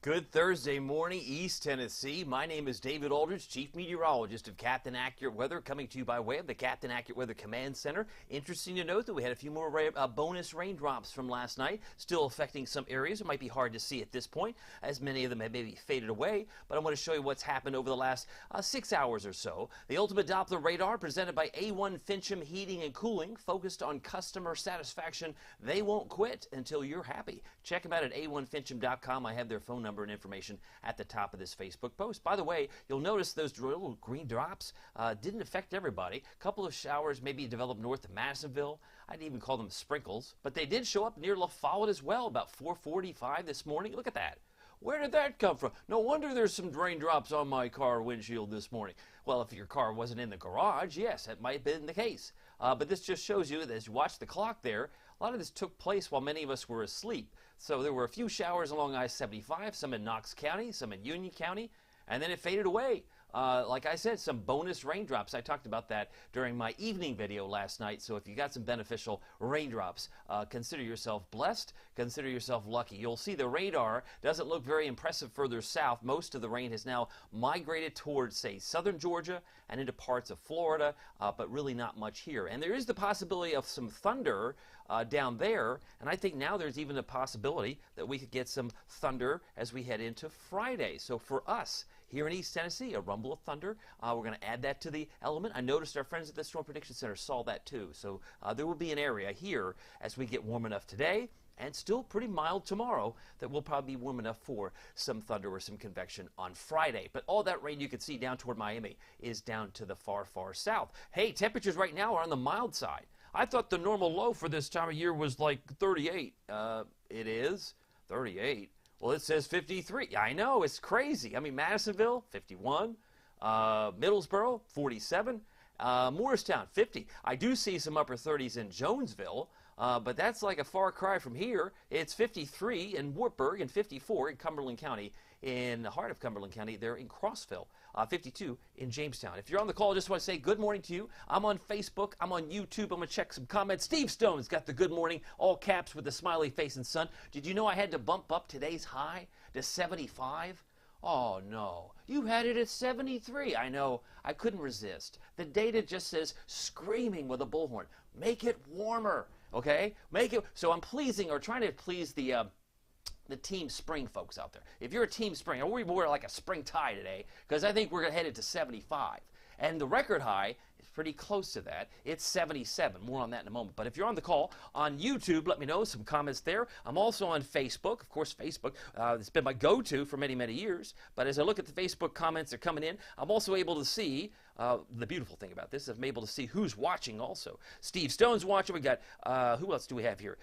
Good Thursday morning, East Tennessee. My name is David Aldridge, Chief Meteorologist of Captain Accurate Weather, coming to you by way of the Captain Accurate Weather Command Center. Interesting to note that we had a few more bonus raindrops from last night, still affecting some areas. It might be hard to see at this point, as many of them have maybe faded away, but I want to show you what's happened over the last 6 hours or so. The Ultimate Doppler Radar, presented by A1 Fincham Heating and Cooling, focused on customer satisfaction. They won't quit until you're happy. Check them out at a1fincham.com. I have their phone number and information at the top of this Facebook post. By the way, you'll notice those little green drops didn't affect everybody. A couple of showers maybe developed north of Madisonville. I'd even call them sprinkles, but they did show up near La Follette as well, about 4:45 this morning. Look at that. Where did that come from? No wonder there's some raindrops on my car windshield this morning. Well, if your car wasn't in the garage, yes, that might have been the case. But this just shows you that as you watch the clock there, a lot of this took place while many of us were asleep. So there were a few showers along I-75, some in Knox County, some in Union County, and then it faded away. Like I said, some bonus raindrops. I talked about that during my evening video last night. So if you got some beneficial raindrops, consider yourself blessed. Consider yourself lucky. You'll see the radar doesn't look very impressive further south. Most of the rain has now migrated towards, say, southern Georgia and into parts of Florida, but really not much here. And there is the possibility of some thunder down there. And I think now there's even a possibility that we could get some thunder as we head into Friday. So for us here in East Tennessee, a rumble of thunder. We're going to add that to the element. I noticed our friends at the Storm Prediction Center saw that too. So there will be an area here as we get warm enough today and still pretty mild tomorrow that will probably be warm enough for some thunder or some convection on Friday. But all that rain you can see down toward Miami is down to the far, far south. Hey, temperatures right now are on the mild side. I thought the normal low for this time of year was like 38. It is 38. Well, it says 53. I know, it's crazy. I mean, Madisonville, 51. Middlesboro, 47. Morristown, 50. I do see some upper 30s in Jonesville, but that's like a far cry from here. It's 53 in Wartburg and 54 in Cumberland County, in the heart of Cumberland County, there in Crossville, 52 in Jamestown. If you're on the call, I just want to say good morning to you. I'm on Facebook. I'm on YouTube. I'm going to check some comments. Steve Stone's got the good morning, all caps with the smiley face and sun. Did you know I had to bump up today's high to 75? Oh, no. You had it at 73. I know. I couldn't resist. The data just says, screaming with a bullhorn, make it warmer, okay? Make it. So I'm pleasing or trying to please the Team Spring folks out there. If you're a Team Spring, or we wear like a spring tie today, because I think we're headed to 75. And the record high is pretty close to that. It's 77. More on that in a moment. But if you're on the call on YouTube, let me know. Some comments there. I'm also on Facebook. Of course, Facebook has been my go-to for many, many years. But as I look at the Facebook comments that are coming in, I'm also able to see, the beautiful thing about this, I'm able to see who's watching also. Steve Stone's watching. We got, who else do we have here?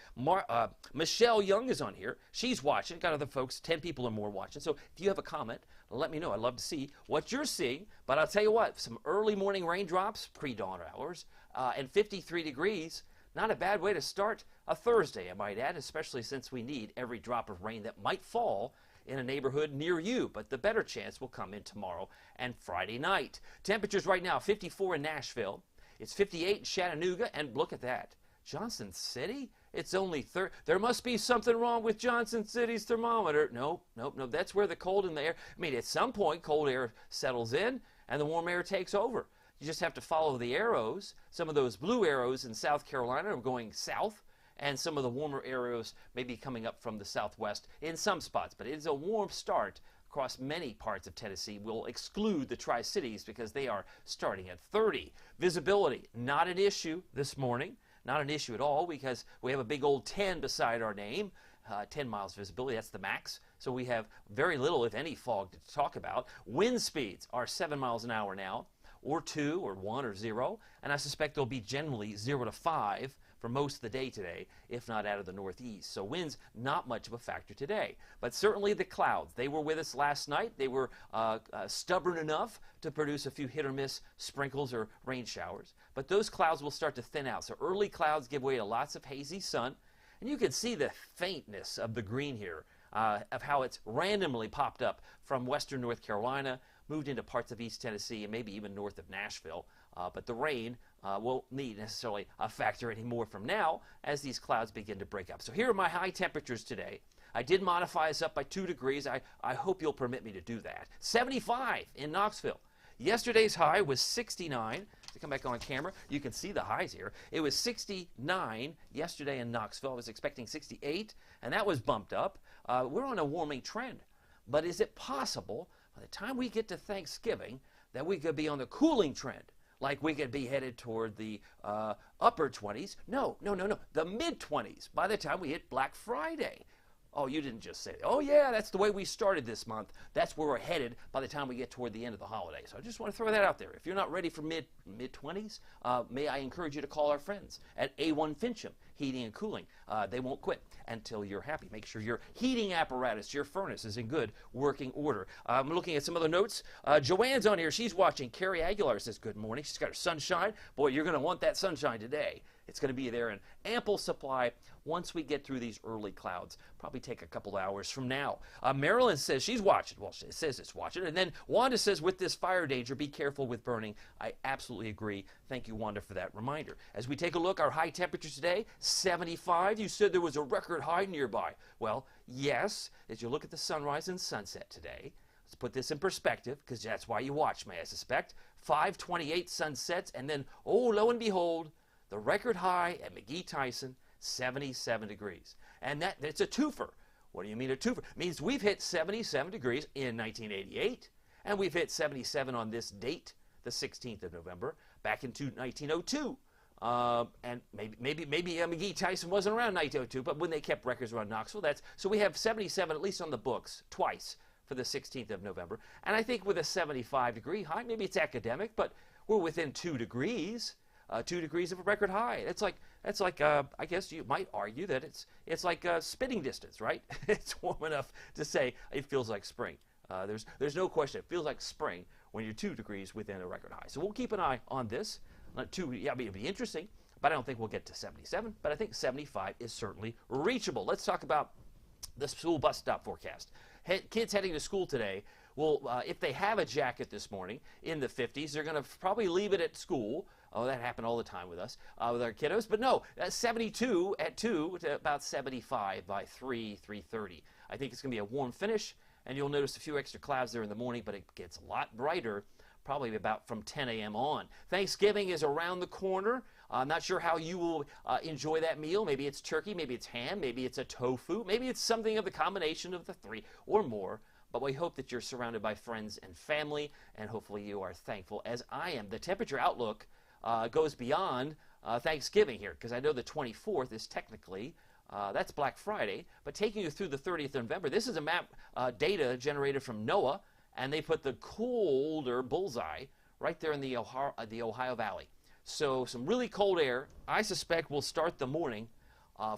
Michelle Young is on here. She's watching. Got other folks, 10 people or more watching. So if you have a comment, let me know. I'd love to see what you're seeing. But I'll tell you what, some early morning raindrops, pre-dawn hours, and 53 degrees. Not a bad way to start a Thursday, I might add, especially since we need every drop of rain that might fall in a neighborhood near you. But the better chance will come in tomorrow and Friday night. Temperatures right now, 54 in Nashville. It's 58 in Chattanooga. And look at that. Johnson City? It's only 30. There must be something wrong with Johnson City's thermometer. Nope. That's where the cold in the air. I mean, at some point, cold air settles in and the warm air takes over. You just have to follow the arrows. Some of those blue arrows in South Carolina are going south, and some of the warmer arrows may be coming up from the southwest in some spots. But it's a warm start across many parts of Tennessee. We'll exclude the Tri-Cities because they are starting at 30. Visibility, not an issue this morning. Not an issue at all because we have a big old 10 beside our name. 10 miles visibility, that's the max. So we have very little, if any, fog to talk about. Wind speeds are 7 miles an hour now, or 2, or 1, or 0. And I suspect they'll be generally 0 to 5 for most of the day today, if not out of the northeast. So winds, not much of a factor today. But certainly the clouds, they were with us last night. They were stubborn enough to produce a few hit or miss sprinkles or rain showers. But those clouds will start to thin out. So early clouds give way to lots of hazy sun. And you can see the faintness of the green here, of how it's randomly popped up from western North Carolina, moved into parts of East Tennessee, and maybe even north of Nashville. but the rain won't need necessarily a factor anymore from now as these clouds begin to break up. So here are my high temperatures today. I did modify us up by 2 degrees. I hope you'll permit me to do that. 75 in Knoxville. Yesterday's high was 69. To come back on camera, you can see the highs here. It was 69 yesterday in Knoxville. I was expecting 68, and that was bumped up. We're on a warming trend. But is it possible by the time we get to Thanksgiving that we could be on the cooling trend? Like we could be headed toward the upper 20s? No, the mid-20s by the time we hit Black Friday. Oh, you didn't just say that. Oh, yeah, that's the way we started this month. That's where we're headed by the time we get toward the end of the holiday. So I just want to throw that out there. If you're not ready for mid-20s, may I encourage you to call our friends at A1 Fincham Heating and Cooling. They won't quit until you're happy. Make sure your heating apparatus, your furnace is in good working order. I'm looking at some other notes. Joanne's on here. She's watching. Carrie Aguilar says good morning. She's got her sunshine. Boy, you're going to want that sunshine today. It's going to be there in ample supply once we get through these early clouds. Probably take a couple hours from now. Marilyn says she's watching. Well, she says it's watching. And then Wanda says with this fire danger, be careful with burning. I absolutely agree. Thank you, Wanda, for that reminder. As we take a look, our high temperatures today, 75. You said there was a record high nearby. Well, yes, as you look at the sunrise and sunset today, let's put this in perspective because that's why you watch me, I suspect. 5:28 sunsets, and then, oh, lo and behold, the record high at McGee-Tyson, 77 degrees. And that's a twofer. What do you mean a twofer? It means we've hit 77 degrees in 1988, and we've hit 77 on this date, the 16th of November, back into 1902. And maybe McGee-Tyson wasn't around 1902, but when they kept records around Knoxville, so we have 77 at least on the books twice for the 16th of November. And I think with a 75-degree high, maybe it's academic, but we're within 2 degrees. 2 degrees of a record high. That's like I guess you might argue that it's like spitting distance, right? It's warm enough to say it feels like spring. There's no question. It feels like spring when you're 2 degrees within a record high. So we'll keep an eye on this. It'll be interesting, but I don't think we'll get to 77. But I think 75 is certainly reachable. Let's talk about the school bus stop forecast. Kids heading to school today. Well, if they have a jacket this morning in the 50s, they're going to probably leave it at school. Oh, that happened all the time with us, with our kiddos. But no, that's 72 at 2 to about 75 by 3:30. I think it's going to be a warm finish, and you'll notice a few extra clouds there in the morning, but it gets a lot brighter probably about from 10 a.m. on. Thanksgiving is around the corner. I'm not sure how you will enjoy that meal. Maybe it's turkey, maybe it's ham, maybe it's a tofu, maybe it's something of the combination of the three or more. But we hope that you're surrounded by friends and family, and hopefully you are thankful as I am. The temperature outlook goes beyond Thanksgiving here, because I know the 24th is technically, that's Black Friday, but taking you through the 30th of November, this is a map data generated from NOAA, and they put the colder bullseye right there in the Ohio Valley. So some really cold air, I suspect, will start the morning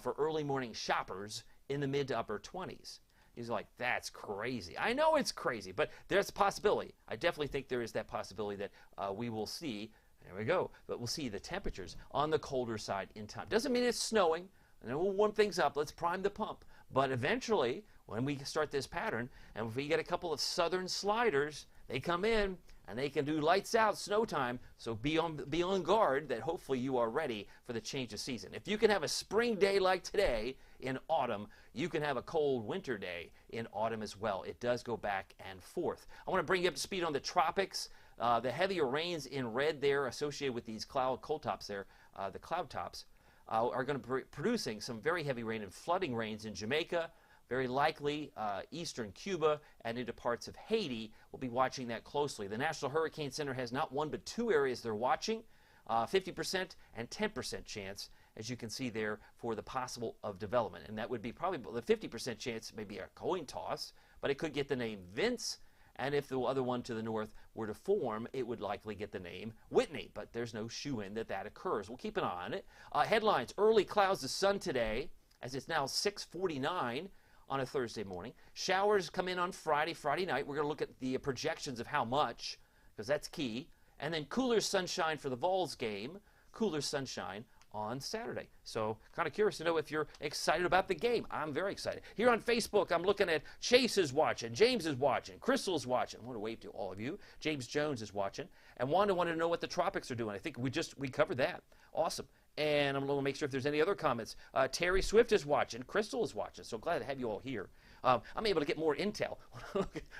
for early morning shoppers in the mid to upper 20s. He's like, that's crazy. I know it's crazy, but there's a possibility. I definitely think there is that possibility that we will see, there we go, but we'll see the temperatures on the colder side in time. Doesn't mean it's snowing, and then we'll warm things up. Let's prime the pump. But eventually, when we start this pattern, and if we get a couple of southern sliders, they come in, and they can do lights out snow time, so be on guard that hopefully you are ready for the change of season. If you can have a spring day like today in autumn, you can have a cold winter day in autumn as well. It does go back and forth. I want to bring you up to speed on the tropics. The heavier rains in red there associated with these cold tops there, the cloud tops, are going to be producing some very heavy rain and flooding rains in Jamaica, very likely eastern Cuba and into parts of Haiti. We'll be watching that closely. The National Hurricane Center has not one but two areas they're watching, 50% and 10% chance, as you can see there, for the possible of development. And that would be probably the 50% chance, maybe a coin toss, but it could get the name Vince. And if the other one to the north were to form, it would likely get the name Whitney. But there's no shoe-in that that occurs. We'll keep an eye on it. Headlines, early clouds to sun today, as it's now 6:49 on a Thursday morning. Showers come in on Friday night. We're going to look at the projections of how much, because that's key. And then cooler sunshine for the Vols game. Cooler sunshine on Saturday. So kind of curious to know if you're excited about the game. I'm very excited. Here on Facebook, I'm looking at Chase is watching, James is watching, Crystal's watching. I want to wave to all of you. James Jones is watching. And Wanda wanted to know what the tropics are doing. I think we covered that. Awesome. And I'm going to make sure if there's any other comments. Terry Swift is watching. Crystal is watching. So glad to have you all here. I'm able to get more intel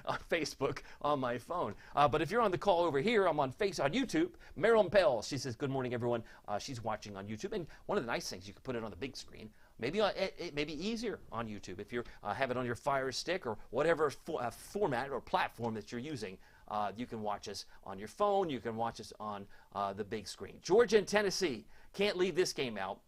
on Facebook on my phone. But if you're on the call over here, I'm on YouTube. Marilyn Pell, she says, good morning, everyone. She's watching on YouTube. And one of the nice things, you can put it on the big screen. Maybe it may be easier on YouTube if you have it on your Fire Stick or whatever format or platform that you're using. You can watch us on your phone. You can watch us on the big screen. Georgia and Tennessee. Can't leave this game out.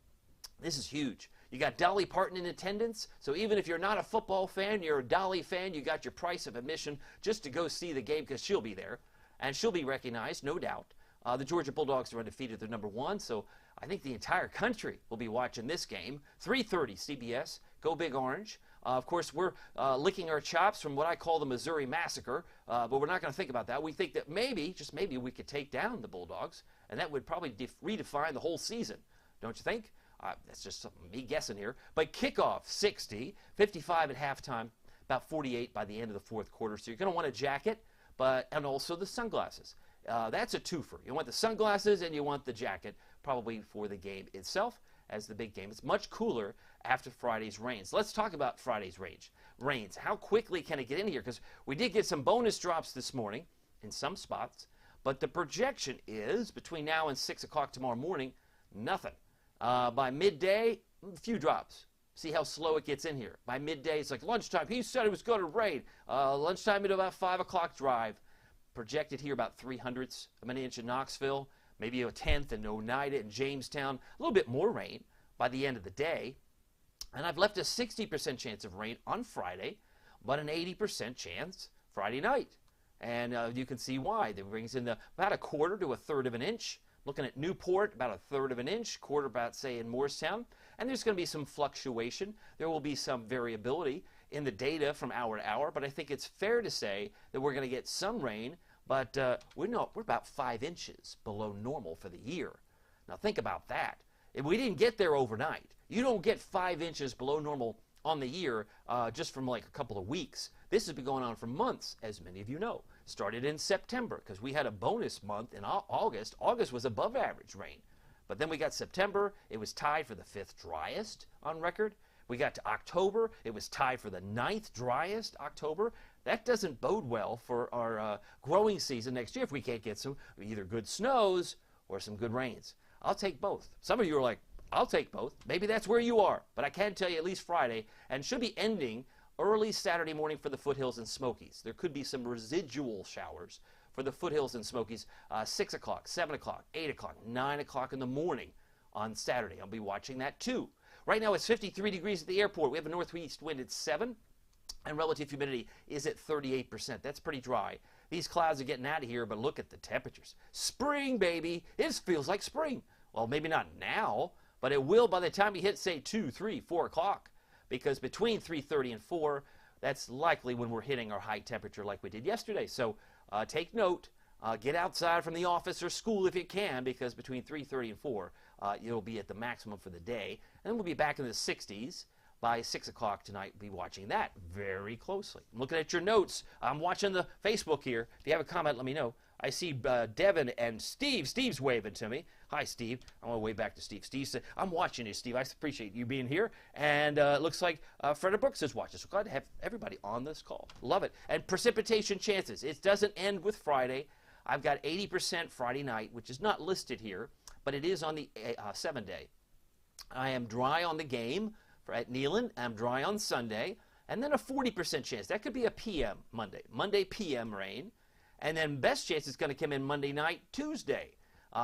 This is huge. You got Dolly Parton in attendance, so even if you're not a football fan, you're a Dolly fan, you got your price of admission just to go see the game because she'll be there, and she'll be recognized, no doubt. The Georgia Bulldogs are undefeated. They're number 1, so I think the entire country will be watching this game. 3:30 CBS, go Big Orange. Of course, we're licking our chops from what I call the Missouri Massacre, but we're not going to think about that. We think that maybe, just maybe, we could take down the Bulldogs, and that would probably redefine the whole season, don't you think? That's just me guessing here. But kickoff, 60, 55 at halftime, about 48 by the end of the fourth quarter. So you're going to want a jacket, and also the sunglasses. That's a twofer. You want the sunglasses and you want the jacket, probably for the game itself as the big game. It's much cooler after Friday's rains. Let's talk about Friday's rains. How quickly can it get in here? Because we did get some bonus drops this morning in some spots, but the projection is between now and 6 o'clock tomorrow morning, nothing. By midday, a few drops. See how slow it gets in here. By midday, it's like lunchtime. He said it was going to rain. Lunchtime at about 5 o'clock drive. Projected here about 3/100ths of an inch in Knoxville, maybe a 1/10 in Oneida and Jamestown. A little bit more rain by the end of the day. And I've left a 60% chance of rain on Friday, but an 80% chance Friday night. And you can see why. That brings in about 1/4 to 1/3 of an inch. Looking at Newport, about 1/3 of an inch, quarter about, say, in Morristown. And there's going to be some fluctuation. There will be some variability in the data from hour to hour, but I think it's fair to say that we're going to get some rain, but we're about 5 inches below normal for the year. Now think about that. If we didn't get there overnight, you don't get 5 inches below normal on the year just from like a couple of weeks. This has been going on for months, as many of you know. Started in September because we had a bonus month in August. August was above average rain. But then we got September. It was tied for the 5th driest on record. We got to October. It was tied for the 9th driest October. That doesn't bode well for our growing season next year if we can't get some either good snows or some good rains. I'll take both. Some of you are like, I'll take both. Maybe that's where you are. But I can tell you at least Friday, and should be ending early Saturday morning for the foothills and Smokies. There could be some residual showers for the foothills and Smokies, 6 o'clock, 7 o'clock, 8 o'clock, 9 o'clock in the morning on Saturday. I'll be watching that too. Right now it's 53 degrees at the airport. We have a northeast wind at 7, and relative humidity is at 38%. That's pretty dry. These clouds are getting out of here, but look at the temperatures. Spring, baby. It feels like spring. Well, maybe not now, but it will by the time you hit, say, 2, 3, 4 o'clock. Because between 3:30 and 4, that's likely when we're hitting our high temperature like we did yesterday. So take note, get outside from the office or school if you can, because between 3:30 and 4, you'll be at the maximum for the day. And then we'll be back in the 60s by 6 o'clock tonight. We'll be watching that very closely. I'm looking at your notes. I'm watching the Facebook here. If you have a comment, let me know. I see Devin and Steve. Steve's waving to me. Hi, Steve. I want to wave back to Steve. Steve said, I'm watching you, Steve. I appreciate you being here. And it looks like Frederick Brooks is watching. So glad to have everybody on this call. Love it. And precipitation chances. It doesn't end with Friday. I've got 80% Friday night, which is not listed here, but it is on the 7-day. I am dry on the game at Neyland. I'm dry on Sunday. And then a 40% chance. That could be a PM Monday. Monday PM rain. And then best chance is going to come in Monday night, Tuesday.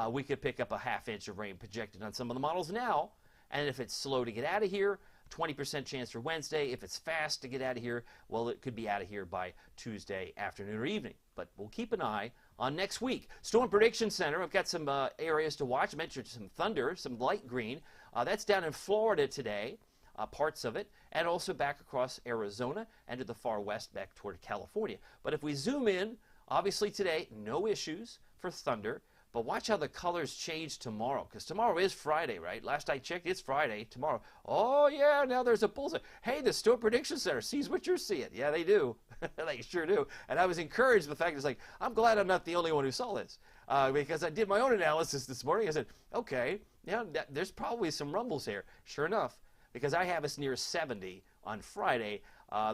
We could pick up a 1/2 inch of rain projected on some of the models now. And if it's slow to get out of here, 20% chance for Wednesday. If it's fast to get out of here, well, it could be out of here by Tuesday afternoon or evening. But we'll keep an eye on next week. Storm Prediction Center, I've got some areas to watch. I mentioned some thunder, some light green. That's down in Florida today, parts of it, and also back across Arizona and to the far west back toward California. But if we zoom in, obviously today, no issues for thunder, But watch how the colors change tomorrow, because tomorrow is Friday, right? Last I checked, it's Friday. Tomorrow, oh yeah, now there's a bullseye. Hey, the Storm Prediction Center sees what you're seeing. Yeah, they do. They sure do. And I was encouraged by the fact it's like, I'm glad I'm not the only one who saw this, because I did my own analysis this morning. I said, okay, yeah, there's probably some rumbles here. Sure enough, because I have us near 70 on Friday,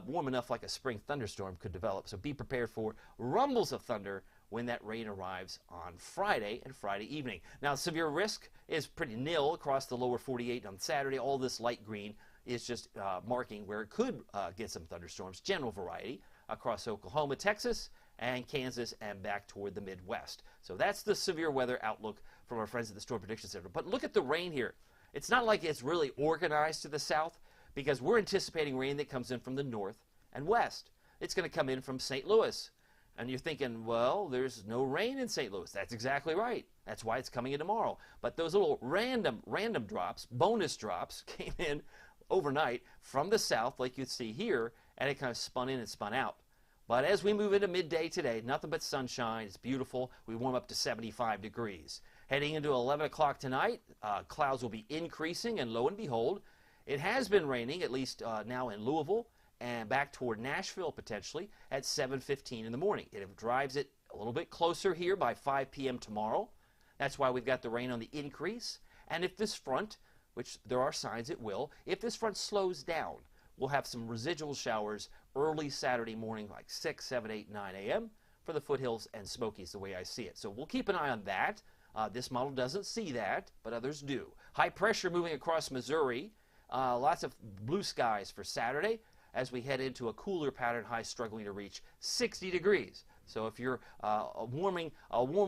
warm enough like a spring thunderstorm could develop. So be prepared for rumbles of thunder when that rain arrives on Friday and Friday evening. Now, severe risk is pretty nil across the lower 48 on Saturday. All this light green is just marking where it could get some thunderstorms, general variety, across Oklahoma, Texas, and Kansas, and back toward the Midwest. So that's the severe weather outlook from our friends at the Storm Prediction Center. But look at the rain here. It's not like it's really organized to the south, because we're anticipating rain that comes in from the north and west. It's going to come in from St. Louis. And you're thinking, well, there's no rain in St. Louis. That's exactly right. That's why it's coming in tomorrow. But those little random drops, bonus drops, came in overnight from the south, like you see here, and it kind of spun in and spun out. But as we move into midday today, nothing but sunshine. It's beautiful. We warm up to 75 degrees. Heading into 11 o'clock tonight, clouds will be increasing, and lo and behold, it has been raining, at least now in Louisville, and back toward Nashville potentially at 7:15 in the morning. It drives it a little bit closer here by 5 p.m. tomorrow. That's why we've got the rain on the increase. And if this front, which there are signs it will, if this front slows down, we'll have some residual showers early Saturday morning, like 6, 7, 8, 9 a.m. for the foothills and Smokies, the way I see it. So we'll keep an eye on that. This model doesn't see that, but others do. High pressure moving across Missouri. Lots of blue skies for Saturday as we head into a cooler pattern, high struggling to reach 60 degrees. So if you're a warm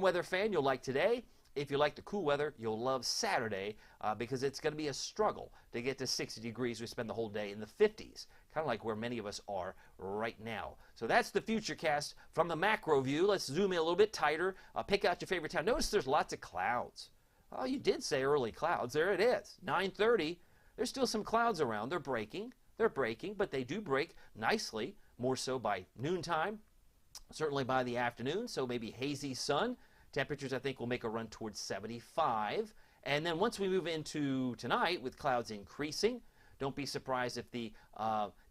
weather fan, you'll like today. If you like the cool weather, you'll love Saturday because it's going to be a struggle to get to 60 degrees. We spend the whole day in the 50s, kind of like where many of us are right now. So that's the Futurecast from the macro view. Let's zoom in a little bit tighter. Pick out your favorite town. Notice there's lots of clouds. Oh, you did say early clouds. There it is, 9:30. There's still some clouds around. They're breaking, but they do break nicely, more so by noontime, certainly by the afternoon, so maybe hazy sun. Temperatures, I think, will make a run towards 75. And then once we move into tonight with clouds increasing, don't be surprised if the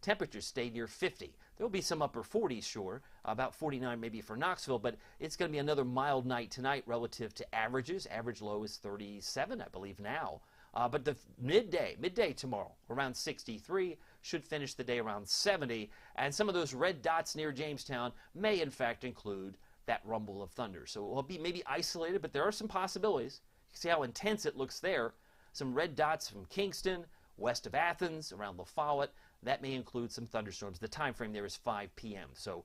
temperatures stay near 50. There will be some upper 40s, sure, about 49 maybe for Knoxville, but it's going to be another mild night tonight relative to averages. Average low is 37, I believe, now. But the midday tomorrow, around 63, should finish the day around 70. And some of those red dots near Jamestown may, in fact, include that rumble of thunder. So it will be maybe isolated, but there are some possibilities. You can see how intense it looks there. Some red dots from Kingston, west of Athens, around La Follette. That may include some thunderstorms. The time frame there is 5 p.m. So,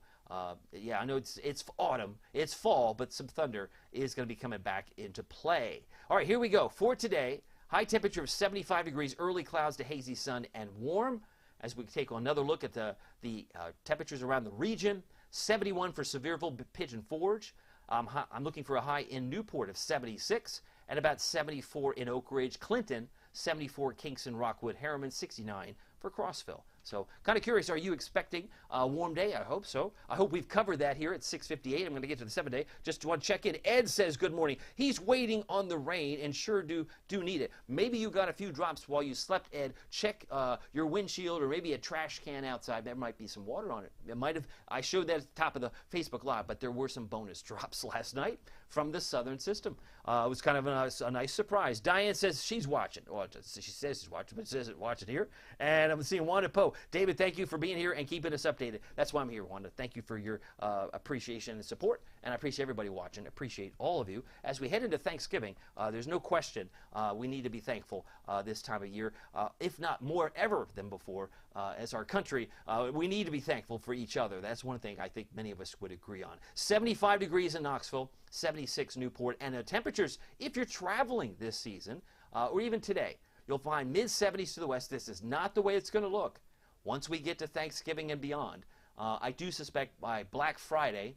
yeah, I know it's autumn, it's fall, but some thunder is going to be coming back into play. All right, here we go. For today, high temperature of 75 degrees, early clouds to hazy sun and warm. As we take another look at the temperatures around the region, 71 for Sevierville, Pigeon Forge. I'm looking for a high in Newport of 76 and about 74 in Oak Ridge, Clinton, 74 Kingston, Rockwood, Harriman, 69 for Crossville. So kind of curious, are you expecting a warm day? I hope so. I hope we've covered that here at 6:58. I'm going to get to the 7 day. Just want to check in. Ed says good morning. He's waiting on the rain and sure do need it. Maybe you got a few drops while you slept, Ed. Check your windshield or maybe a trash can outside. There might be some water on it. It might have. I showed that at the top of the Facebook Live, but there were some bonus drops last night from the southern system. It was kind of a nice surprise. Diane says she's watching. Well, she says she's watching, but she isn't watching here. And I'm seeing Wanda Poe. David, thank you for being here and keeping us updated. That's why I'm here, Wanda. Thank you for your appreciation and support, and I appreciate everybody watching. I appreciate all of you. As we head into Thanksgiving, there's no question we need to be thankful this time of year, if not more ever than before. As our country, we need to be thankful for each other. That's one thing I think many of us would agree on. 75 degrees in Knoxville, 76 Newport, and the temperatures, if you're traveling this season, or even today, you'll find mid-70s to the west. This is not the way it's going to look once we get to Thanksgiving and beyond. I do suspect by Black Friday,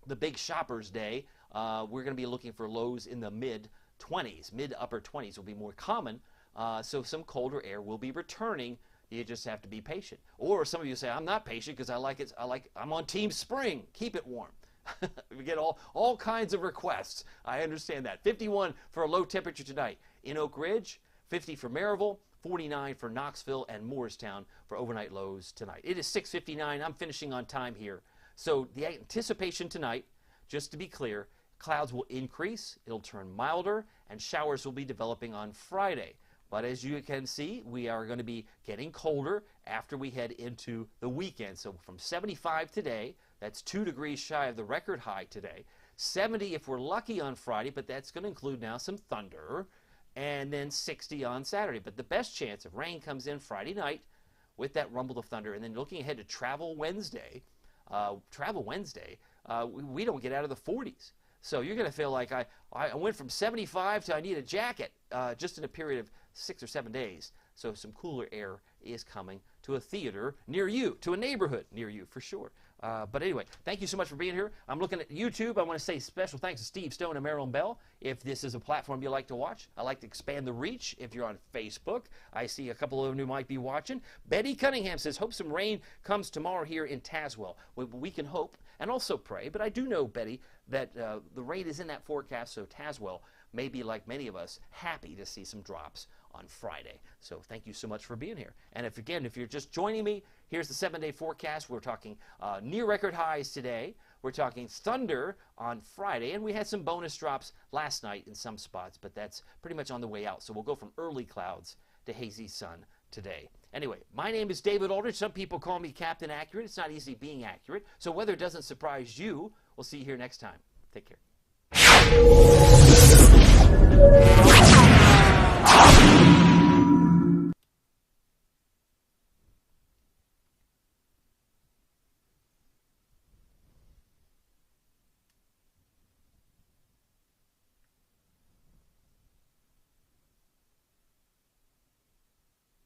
the big shoppers day, we're going to be looking for lows in the mid-20s. Mid-upper 20s will be more common, so some colder air will be returning. You just have to be patient. Or some of you say, I'm not patient because I'm on Team Spring. Keep it warm. We get all kinds of requests. I understand that. 51 for a low temperature tonight in Oak Ridge, 50 for Maryville, 49 for Knoxville and Morristown for overnight lows tonight. It is 6:59. I'm finishing on time here. So the anticipation tonight, just to be clear, clouds will increase, it'll turn milder, and showers will be developing on Friday. But as you can see, we are going to be getting colder after we head into the weekend. So from 75 today, that's 2 degrees shy of the record high today. 70 if we're lucky on Friday, but that's going to include now some thunder. And then 60 on Saturday. But the best chance of rain comes in Friday night with that rumble of thunder. And then looking ahead to Travel Wednesday, we don't get out of the 40s. So you're going to feel like I went from 75 to I need a jacket just in a period of 6 or 7 days. So some cooler air is coming to a theater near you, to a neighborhood near you for sure. But anyway, thank you so much for being here. I'm looking at YouTube. I want to say special thanks to Steve Stone and Marilyn Bell. If this is a platform you like to watch, I like to expand the reach. If you're on Facebook, I see a couple of them who might be watching. Betty Cunningham says, hope some rain comes tomorrow here in Tazewell. We can hope and also pray. But I do know, Betty, that the rain is in that forecast, so Tazewell may be, like many of us, happy to see some drops on Friday. So thank you so much for being here. And if you're just joining me, here's the 7-day forecast. We're talking near record highs today. We're talking thunder on Friday, and we had some bonus drops last night in some spots, but that's pretty much on the way out. So we'll go from early clouds to hazy sun today. Anyway, my name is David Aldridge. Some people call me Captain Accurate. It's not easy being accurate. So weather doesn't surprise you. We'll see you here next time. Take care.